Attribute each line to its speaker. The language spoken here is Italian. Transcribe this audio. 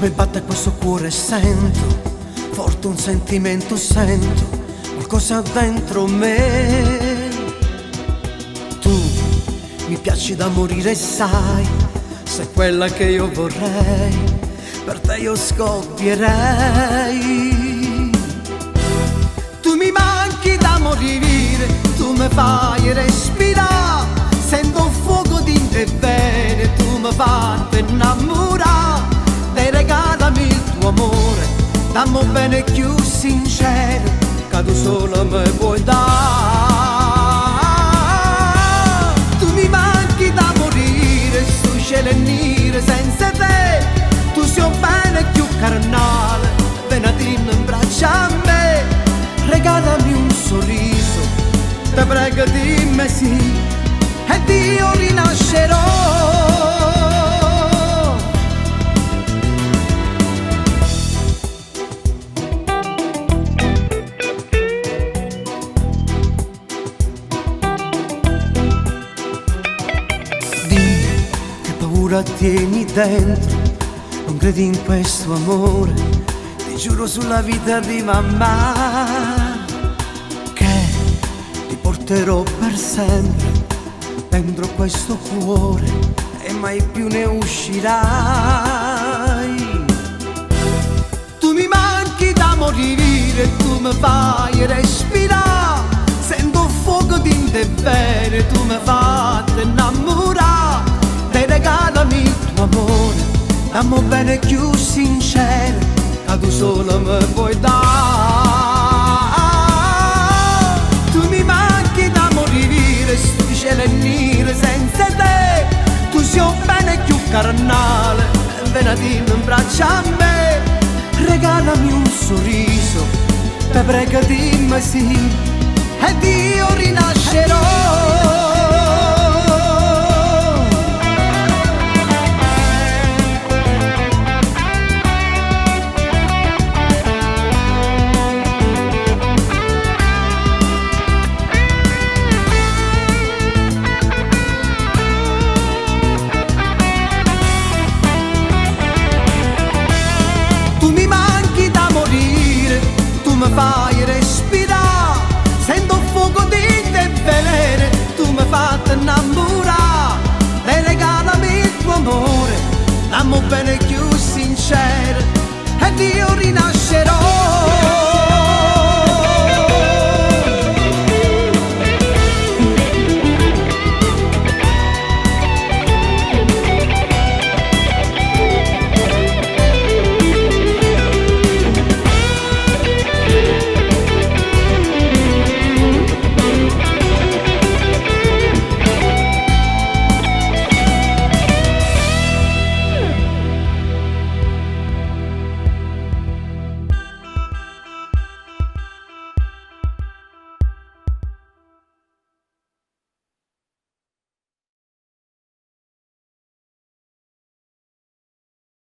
Speaker 1: come batte questo cuore, sento forte un sentimento, sento qualcosa dentro me. Tu mi piaci da morire, sai, sei quella che io vorrei, per te io scoppierei. Tu mi manchi da morire, tu mi fai respirare, sento un fuoco di te bene, tu mi fai innamorare. Dai, regalami il tuo amore, dammi bene più sincero, che tu solo mi puoi dare. Tu mi manchi da morire, sto cielo è nero senza te, tu sei un bene più carnale, venati in braccio a me. Regalami un sorriso, te prego dimmi sì, ed io rinascerò. Dimmi che paura tieni dentro, non credi in questo amore, ti giuro sulla vita di mamma che ti porterò per sempre dentro questo cuore e mai più ne uscirai. Tu mi manchi da morire, tu mi fai respirare, sento un fuoco di te bene, tu mi fai innamorare. Dai, regalami il tuo amore, dammi bene più sincero, che tu solo mi puoi dare. Tu mi manchi da morire, sto cielo è nero senza te, tu sei un bene più carnale, venati in braccio a me. Regalami un sorriso, te prego dimmi sì, ed io rinascerò. Mi fai respirare, sento un fuoco di te veleno, tu mi fai innamorare. E regalami il tuo amore, dammi bene più sincero, ed io rinascerò.